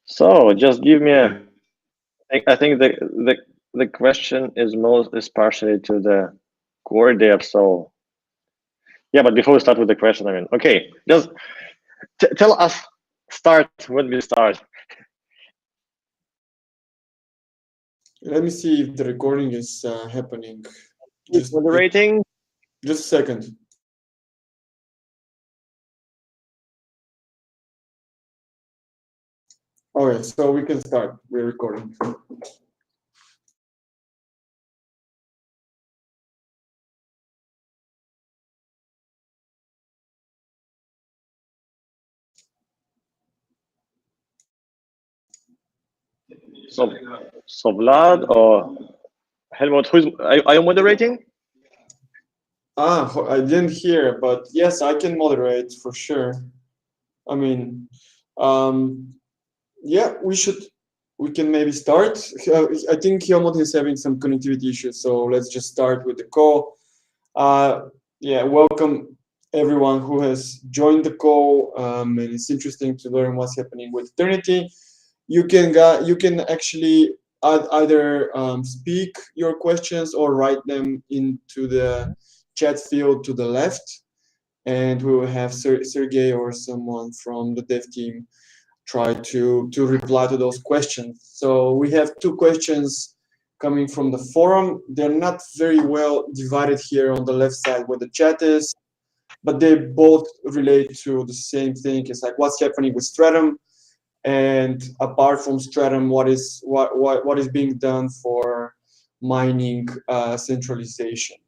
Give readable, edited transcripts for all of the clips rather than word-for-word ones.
So just give me a. I think the question is partially to the core dev. So yeah, but before we start with the question, I mean, okay, just tell us start when we start. Let me see if the recording is happening. Moderating. Just a second. Okay, so we can start. We're recording. So Vlad or Helmut, are you moderating? I didn't hear, but yes, I can moderate for sure. I mean, yeah, we can maybe start. I think Helmut is having some connectivity issues, so let's just start with the call. Yeah, welcome everyone who has joined the call, and it's interesting to learn what's happening with aeternity. You can actually either speak your questions or write them into the chat field to the left, and we will have Sergey or someone from the dev team try to reply to those questions. So we have two questions coming from the forum. They're not very well divided here on the left side where the chat is, but they both relate to the same thing. It's like what's happening with Stratum, and apart from Stratum, what is being done for mining centralization.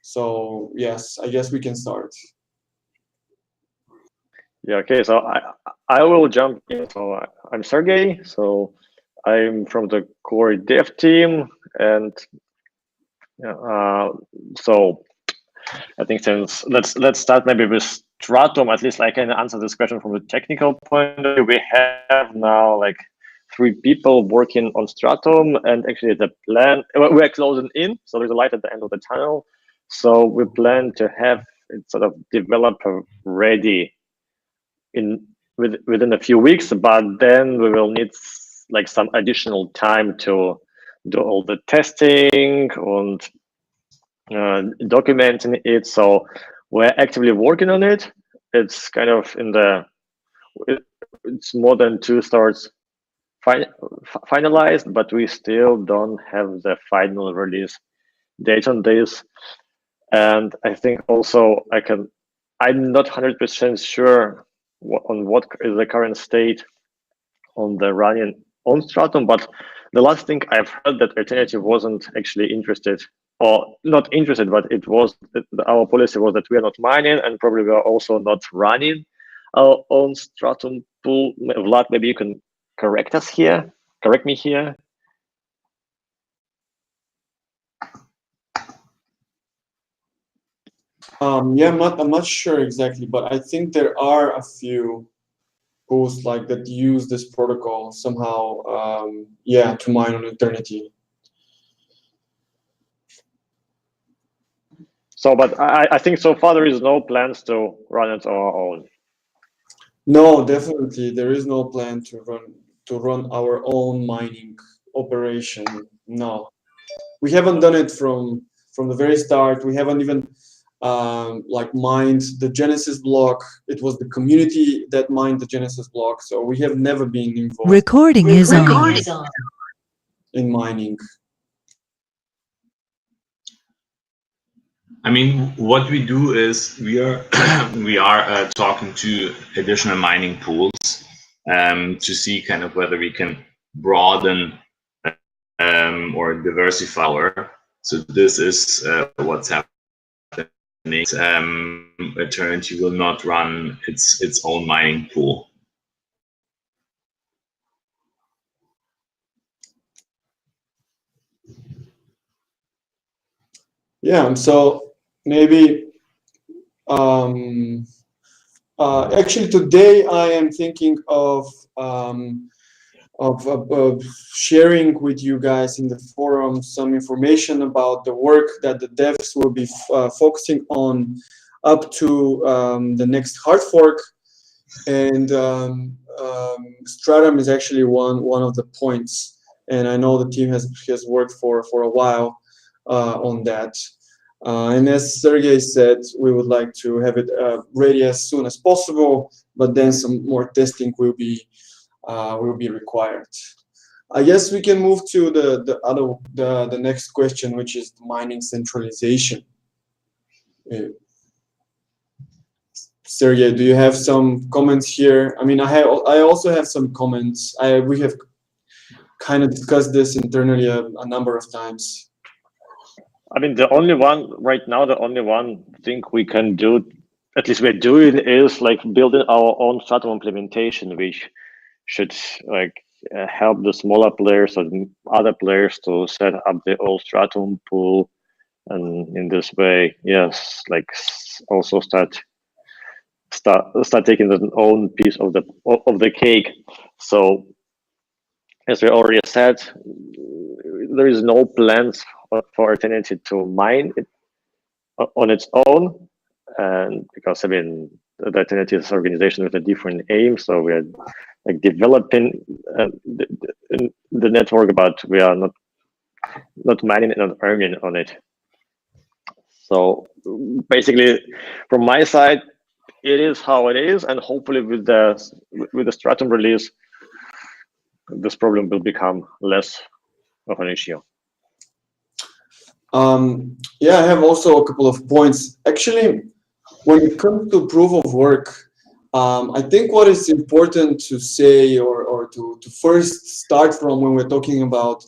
So yes, I guess we can start. Yeah. Okay. So I will jump in. So I'm Sergey. So I'm from the core dev team, and so I think since let's start maybe with Stratum. At least I can answer this question from the technical point of view. We have now like 3 people working on Stratum, and actually the plan we're closing in, so there's a light at the end of the tunnel. So we plan to have it sort of developer ready within a few weeks, but then we will need like some additional time to do all the testing and documenting it. So we're actively working on it. It's kind of it's more than 2 thirds finalized, but we still don't have the final release date on this. And I think also I'm not 100% sure on what is the current state on the running on Stratum, but the last thing I've heard that aeternity wasn't actually interested, or not interested, but it was our policy was that we are not mining, and probably we are also not running our own Stratum pool. Vlad, maybe you can correct me here. Yeah, I'm not sure exactly, but I think there are a few pools like that use this protocol somehow. Yeah, to mine on aeternity. So, but I think so far there is no plans to run it on our own. No, definitely there is no plan to run our own mining operation. No, we haven't done it from the very start. We haven't even like mined the Genesis block. It was the community that mined the Genesis block, so we have never been involved. Recording is on. In mining. I mean, what we do is we are talking to additional mining pools to see kind of whether we can broaden or diversify our. So this is what's happening. Aeternity will not run its own mining pool. Yeah, so maybe actually today I am thinking of sharing with you guys in the forum some information about the work that the devs will be focusing on up to the next hard fork. And Stratum is actually one of the points, and I know the team has worked for a while on that. And as Sergey said, we would like to have it ready as soon as possible, but then some more testing will be required. I guess we can move to the next question, which is mining centralization. Sergey, do you have some comments here? I mean, I also have some comments. We have kind of discussed this internally a number of times. I mean, the only one thing we can do, at least we're doing, is like building our own Stratum implementation, which should like help the smaller players or other players to set up their own Stratum pool, and in this way, yes, like also start taking their own piece of the cake. So, as we already said, there is no plans for aeternity to mine it on its own, and because I mean the aeternity is an organization with a different aim, so we are like developing the network, but we are not mining and not earning on it. So basically, from my side, it is how it is, and hopefully with the Stratum release, this problem will become less of an issue. Yeah, I have also a couple of points. Actually, when it comes to proof of work, I think what is important to say or to first start from when we're talking about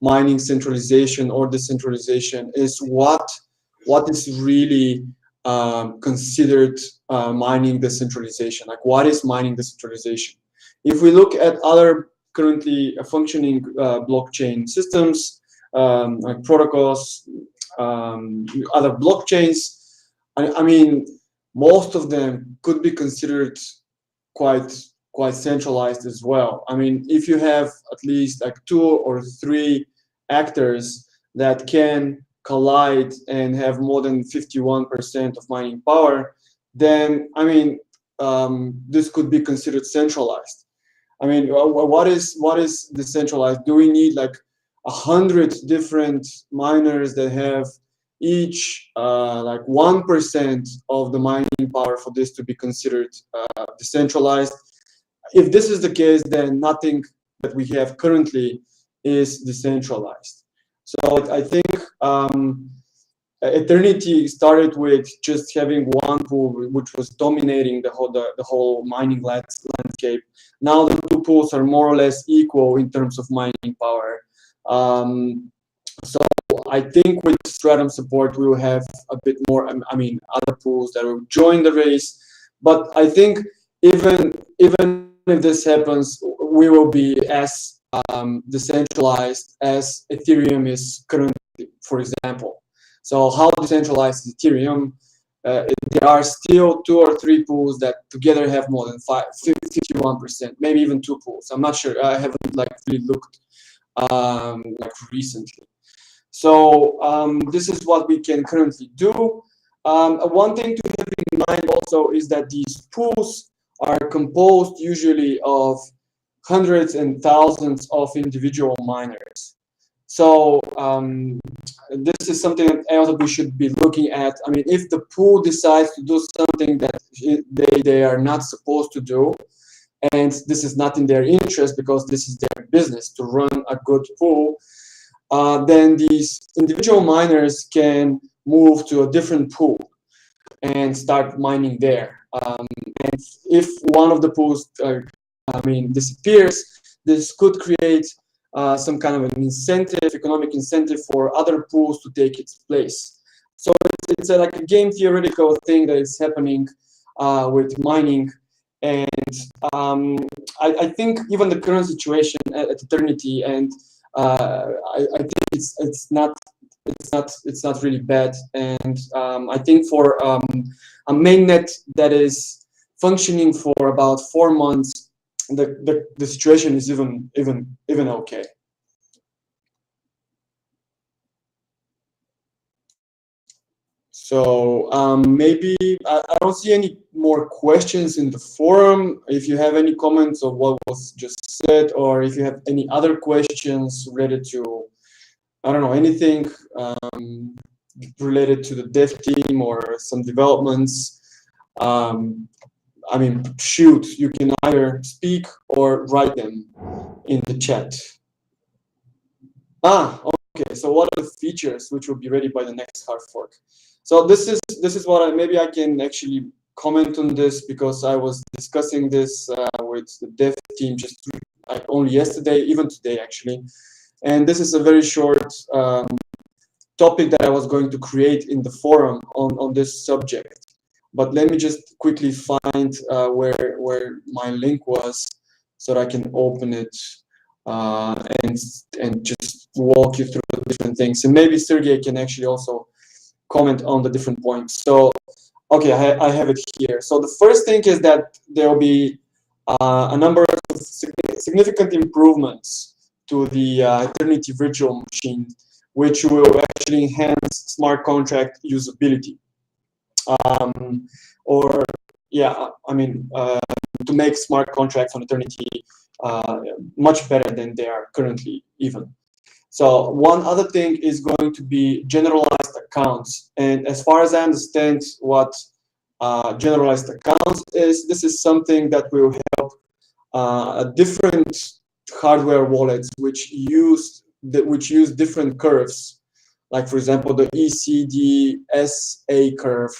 mining centralization or decentralization is what is really considered mining decentralization. Like, what is mining decentralization? If we look at other currently functioning blockchain systems, like protocols, other blockchains, I mean, most of them could be considered quite centralized as well. I mean, if you have at least like 2 or 3 actors that can collide and have more than 51% of mining power, then I mean, this could be considered centralized. I mean, what is decentralized? Do we need like 100 different miners that have each like 1% of the mining power for this to be considered decentralized? If this is the case, then nothing that we have currently is decentralized. So I think aeternity started with just having one pool which was dominating the whole mining landscape. Now the 2 pools are more or less equal in terms of mining power. So I think with Stratum support, we will have a bit more, I mean, other pools that will join the race. But I think even if this happens, we will be as decentralized as Ethereum is currently, for example. So how decentralized is Ethereum? There are still 2 or 3 pools that together have more than 51%, maybe even 2 pools. I'm not sure. I haven't like really looked like recently. So this is what we can currently do. One thing to have in mind also is that these pools are composed usually of hundreds and thousands of individual miners. So this is something that also we should be looking at. I mean, if the pool decides to do something that they are not supposed to do, and this is not in their interest because this is their business to run a good pool, then these individual miners can move to a different pool and start mining there. And if one of the pools, disappears, this could create some kind of an incentive, economic incentive for other pools to take its place. So it's like a game theoretical thing that is happening with mining. And I think even the current situation at Eternity, and I think it's not really bad. And I think for a mainnet that is functioning for about 4 months, the situation is even okay. So maybe I don't see any more questions in the forum. If you have any comments on what was just said, or if you have any other questions related to, I don't know, anything related to the dev team or some developments, I mean, shoot, you can either speak or write them in the chat. Okay. So what are the features which will be ready by the next hard fork? So this is what maybe I can actually comment on this, because I was discussing this with the dev team just only yesterday, even today actually. And this is a very short topic that I was going to create in the forum on this subject. But let me just quickly find where my link was so that I can open it and just walk you through the different things. And maybe Sergey can actually also comment on the different points. So, okay, I have it here. So the first thing is that there will be a number of significant improvements to the Eternity virtual machine, which will actually enhance smart contract usability. Or yeah, I mean, to make smart contracts on Eternity much better than they are currently even. So one other thing is going to be generalized accounts. And as far as I understand what generalized accounts is, this is something that will help different hardware wallets which use different curves. Like for example, the ECDSA curve.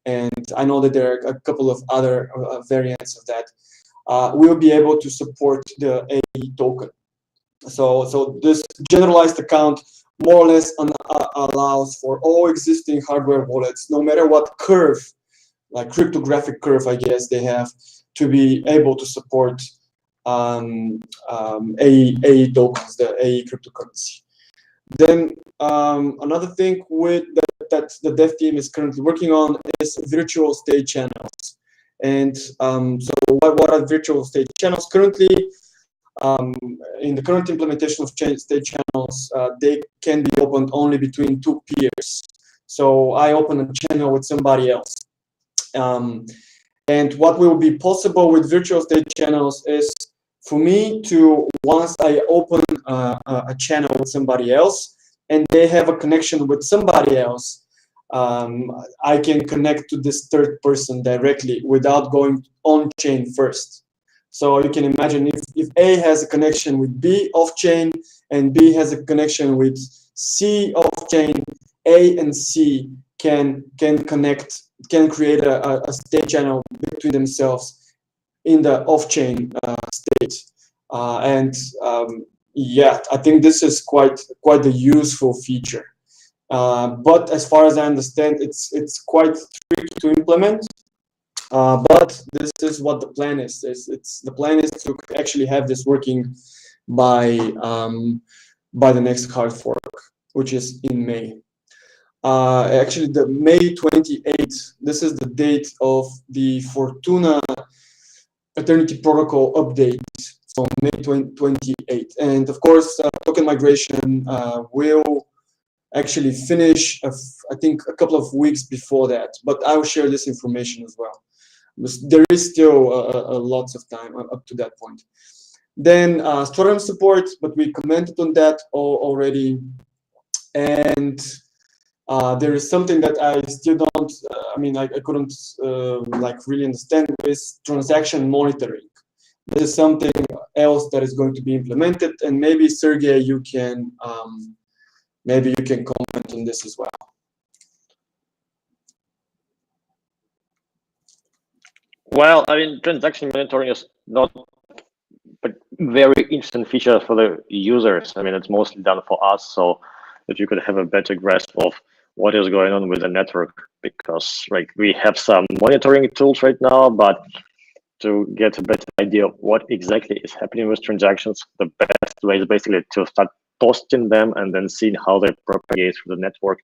And I know that there are a couple of other variants of that. We'll be able to support the AE token. So this generalized account more or less allows for all existing hardware wallets, no matter what curve, like cryptographic curve, I guess they have, to be able to support AE tokens, the AE cryptocurrency. Then another thing that the dev team is currently working on is virtual state channels. And so what are virtual state channels currently? In the current implementation of state channels, they can be opened only between two peers. So I open a channel with somebody else. And what will be possible with virtual state channels is for me to, once I open a channel with somebody else and they have a connection with somebody else, I can connect to this third person directly without going on-chain first. So you can imagine if A has a connection with B off-chain and B has a connection with C off-chain, A and C can create a state channel between themselves in the off-chain state. Yeah, I think this is quite a useful feature. But as far as I understand, it's quite tricky to implement. But this is what the plan is. The plan is to actually have this working by the next hard fork, which is in May. Actually, the May 28th. This is the date of the Fortuna Eternity Protocol update. So May 28th, and of course, token migration will actually finish. I think a couple of weeks before that, but I will share this information as well. There is still lots of time up to that point. Then Stratum support, but we commented on that already. And there is something that I still don't, I couldn't like really understand, is transaction monitoring. This is something else that is going to be implemented, and maybe Sergey, you can comment on this as well. Well, I mean, transaction monitoring is not a very interesting feature for the users. I mean, it's mostly done for us, so that you could have a better grasp of what is going on with the network, because like we have some monitoring tools right now, but to get a better idea of what exactly is happening with transactions, the best way is basically to start posting them and then seeing how they propagate through the network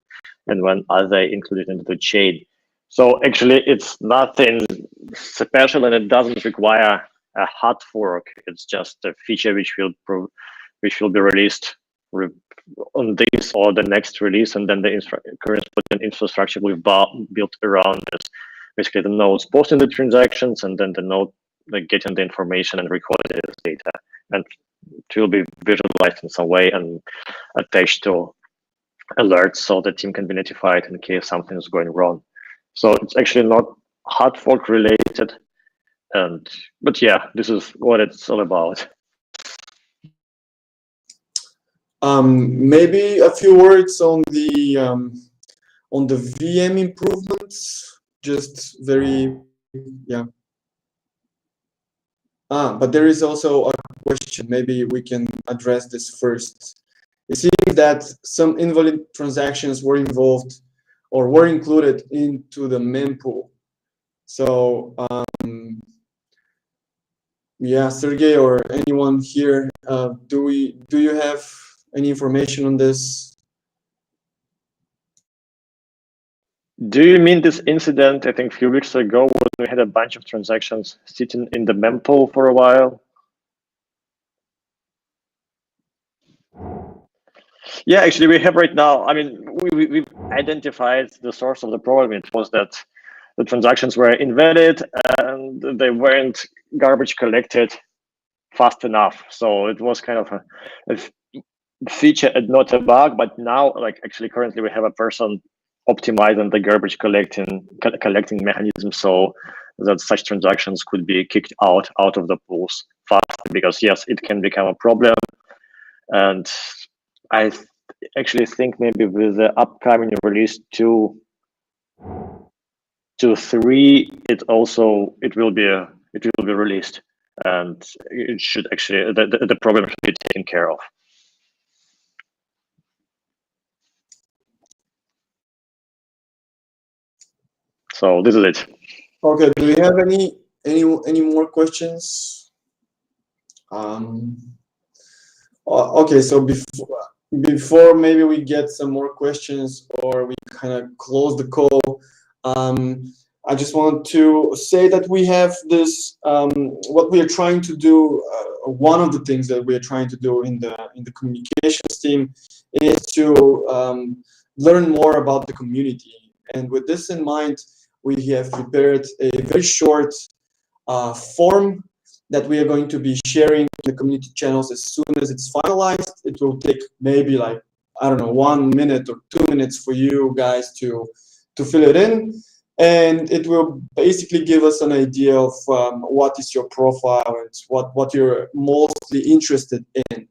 and when are they included into the chain. So actually it's nothing special and it doesn't require a hard fork. It's just a feature which will be released on this or the next release, and then the corresponding infrastructure we've built around this. Basically, the nodes posting the transactions, and then the node like getting the information and recording this data, and it will be visualized in some way and attached to alerts so the team can be notified in case something is going wrong. So it's actually not hard fork related, but yeah, this is what it's all about. Maybe a few words on the VM improvements. Just very, yeah. But there is also a question. Maybe we can address this first. It seems that some invalid transactions were involved or were included into the mempool. So yeah, Sergey or anyone here, do you have any information on this? Do you mean this incident, I think a few weeks ago, when we had a bunch of transactions sitting in the mempool for a while? Yeah, actually we have right now, I mean, we've identified the source of the problem. It was that the transactions were invalid and they weren't garbage collected fast enough. So it was kind of a feature and not a bug, but now, like actually currently we have a person optimizing the garbage collecting mechanism so that such transactions could be kicked out of the pools fast, because yes, it can become a problem. And I actually think maybe with the upcoming release 2 to 3, it will be released, and it should actually the problem should be taken care of. So this is it. Okay. Do we have any more questions? Okay. So before maybe we get some more questions or we kind of close the call, I just want to say that we have this, what we are trying to do, one of the things that we are trying to do in the communications team is to learn more about the community. And with this in mind, we have prepared a very short form that we are going to be sharing in the community channels as soon as it's finalized. It will take maybe like, I don't know, 1 minute or 2 minutes for you guys to fill it in. And it will basically give us an idea of what is your profile and what you're mostly interested in.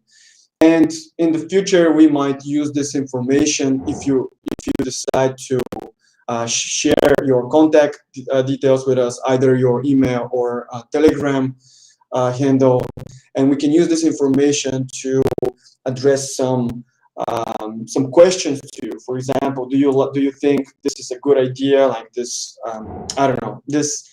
And in the future, we might use this information if you decide to share your contact details with us, either your email or Telegram handle, and we can use this information to address some questions to you. For example, do you think this is a good idea, like this I don't know, this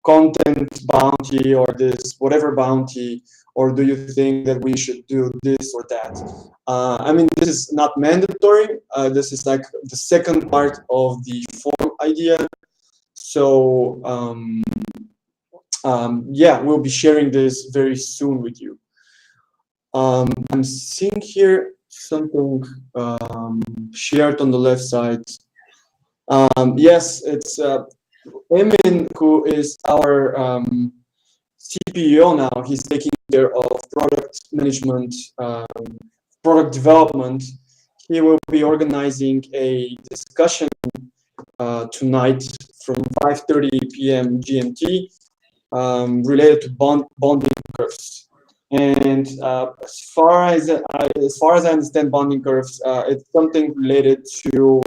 content bounty or this whatever bounty, or do you think that we should do this or that? I mean, this is not mandatory. This is like the second part of the form idea. So yeah, we'll be sharing this very soon with you. I'm seeing here something shared on the left side. Yes, it's Emin, who is our CPO now. He's taking care of product management, product development. He will be organizing a discussion tonight from 5:30 p.m. GMT related to bonding curves. And as far as I understand bonding curves, it's something related to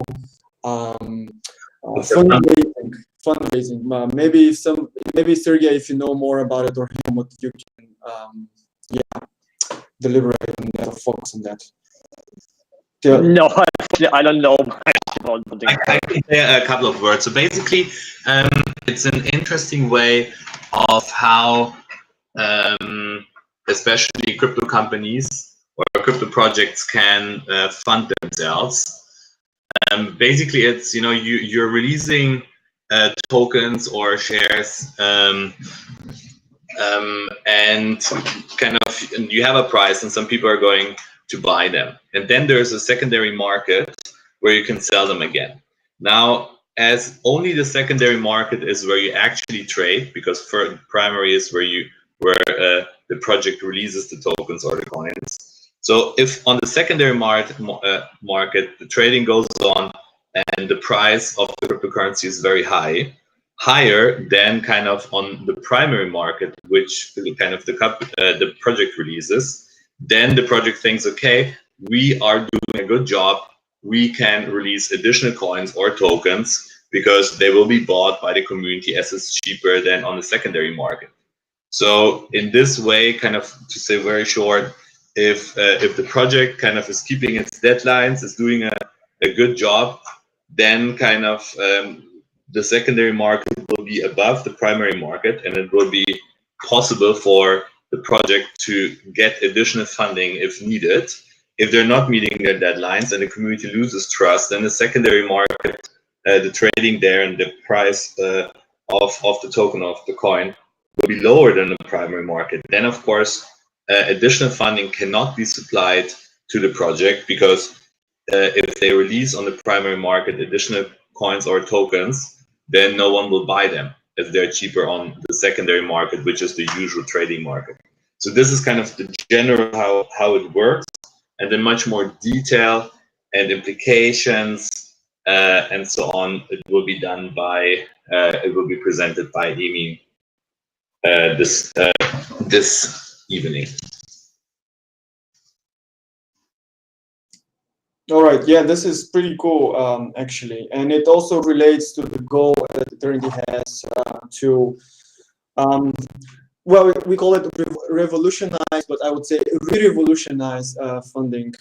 fundraising. Maybe Sergey, if you know more about it, or Helmut, you can deliberate on that or focus on that. No, I don't know much about bonding curves. I can say a couple of words. So basically, it's an interesting way of how especially crypto companies or crypto projects can fund themselves. Basically, it's, you know, you're releasing tokens or shares, and kind of you have a price, and some people are going, to buy them. And then there's a secondary market where you can sell them again. Now, as only the secondary market is where you actually trade, because primary is where the project releases the tokens or the coins. So if on the secondary market the trading goes on and the price of the cryptocurrency is very high, higher than kind of on the primary market, which kind of the project releases, then the project thinks, okay, we are doing a good job. We can release additional coins or tokens because they will be bought by the community as it's cheaper than on the secondary market. So in this way, kind of to say very short, if the project kind of is keeping its deadlines, is doing a good job, then kind of the secondary market will be above the primary market, and it will be possible for the project to get additional funding if needed. If they're not meeting their deadlines and the community loses trust, then the secondary market, the trading there and the price of the token of the coin will be lower than the primary market. Then, of course, additional funding cannot be supplied to the project because if they release on the primary market additional coins or tokens, then no one will buy them if they're cheaper on the secondary market, which is the usual trading market. So this is kind of the general how it works, and then much more detail and implications and so on. It will be done by it will be presented by Emin this evening. All right, yeah, this is pretty cool, actually, and it also relates to the goal that Aeternity has to, well, we call it revolutionize, but I would say re-revolutionize funding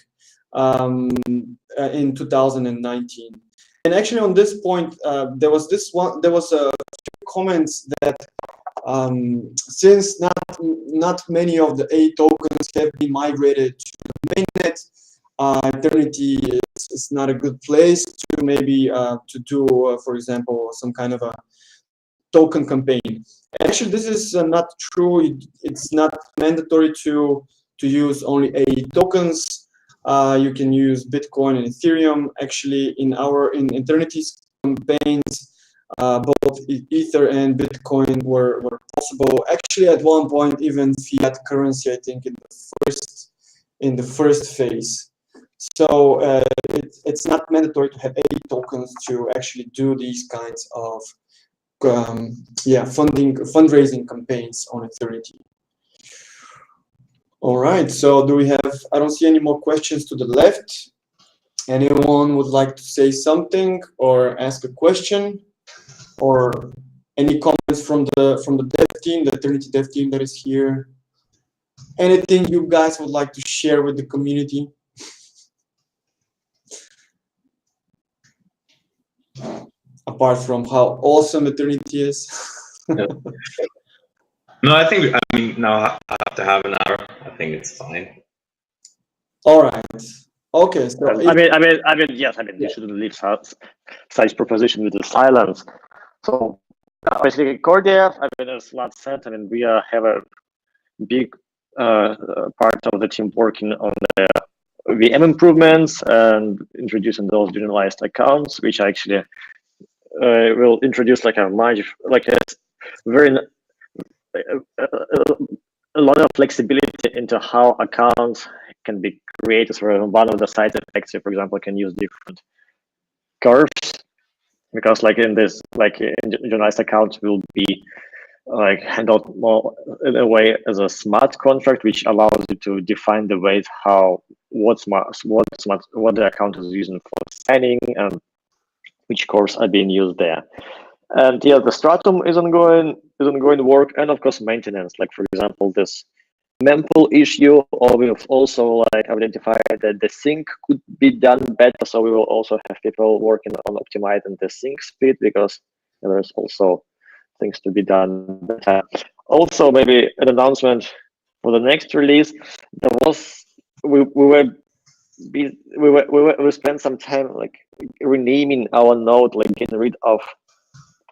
in 2019. And actually, on this point, there was a few comments that since not many of the A tokens have been migrated to the mainnet, Aeternity is not a good place to maybe to do, for example, some kind of a token campaign. Actually, this is not true. It's not mandatory to use only A tokens. You can use Bitcoin and Ethereum. Actually, in Eternity's campaigns, both Ether and Bitcoin were possible. Actually, at one point, even fiat currency, I think, in the first phase. So it's not mandatory to have A tokens to actually do these kinds of fundraising campaigns on Eternity. All right. So do we have? I don't see any more questions to the left. Anyone would like to say something or ask a question, or any comments from the dev team, the Eternity dev team that is here? Anything you guys would like to share with the community? Apart from how awesome Eternity is. No, I mean, now I have to have an hour. I think it's fine. All right. Okay. So I mean, yes. I mean, you shouldn't leave such proposition with the silence. So basically, core dev. I mean, as Vlad said, I mean, we have a big part of the team working on the VM improvements and introducing those generalized accounts, which actually will introduce like a very a lot of flexibility into how accounts can be created. So one of the side effects, for example, can use different curves, because like in this, like generalized account will be like handled more in a way as a smart contract, which allows you to define the ways what the account is using for signing and which cores are being used there. And yeah, the Stratum is ongoing work, and of course maintenance. Like for example, this mempool issue, or we've also like identified that the sync could be done better. So we will also have people working on optimizing the sync speed, because there's also things to be done better. Also, maybe an announcement for the next release. We spent some time like renaming our node, like getting rid of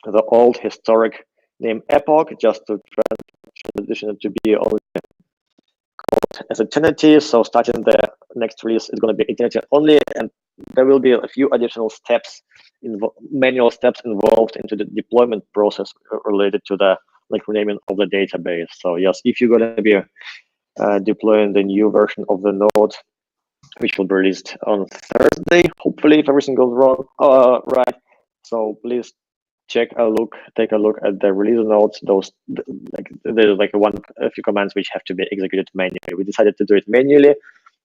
the old historic name Epoch, just to transition it to be only called as aeternity. So starting the next release is going to be aeternity only, and there will be a few additional steps, manual steps involved into the deployment process related to the renaming of the database. So yes, if you're going to be deploying the new version of the node, which will be released on Thursday, hopefully, if everything goes wrong, right. So please take a look at the release notes. There's a few commands which have to be executed manually. We decided to do it manually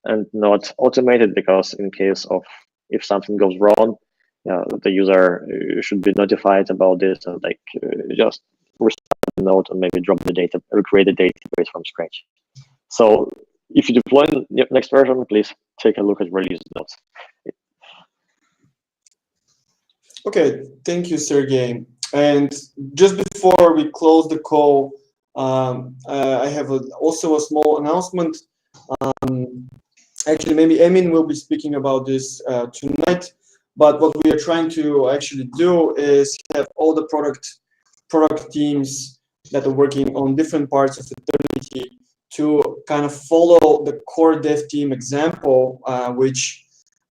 and not automated because in case of if something goes wrong, the user should be notified about this and just restart the node and maybe drop the data or create a database from scratch. So if you deploy the next version, please take a look at release notes. Okay, thank you, Sergey. And just before we close the call, I have also a small announcement. Actually, maybe Emin will be speaking about this tonight. But what we are trying to actually do is have all the product teams that are working on different parts of aeternity to kind of follow the core dev team example, which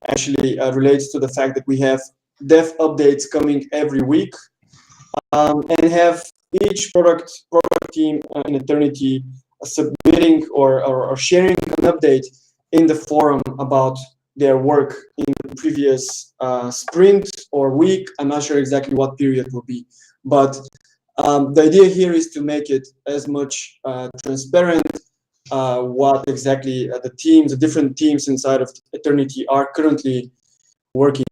actually relates to the fact that we have dev updates coming every week, and have each product team in aeternity submitting or sharing an update in the forum about their work in the previous sprint or week. I'm not sure exactly what period will be, but the idea here is to make it as much transparent what exactly the different teams inside of aeternity are currently working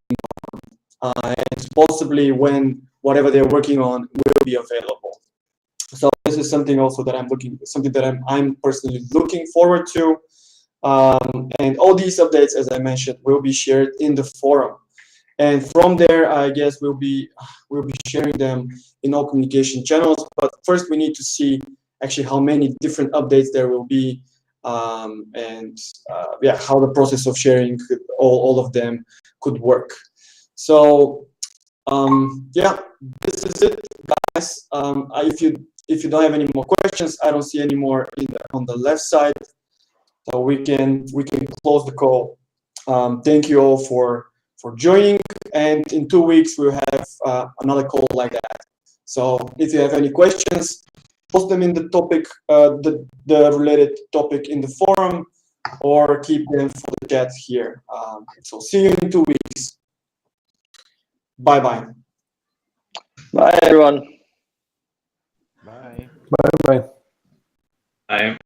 on, and possibly when whatever they're working on will be available. So this is something also that I'm personally looking forward to. And all these updates, as I mentioned, will be shared in the forum. And from there, I guess we'll be sharing them in all communication channels. But first, we need to see actually how many different updates there will be, and how the process of sharing all of them could work. So this is it, guys. If you don't have any more questions, I don't see any more on the left side. So we can close the call. Thank you all for joining, and in 2 weeks we'll have another call like that. So if you have any questions, post them in the topic, the related topic in the forum, or keep them for the chat here. So see you in 2 weeks. Bye bye. Bye everyone. Bye. Bye bye. Bye.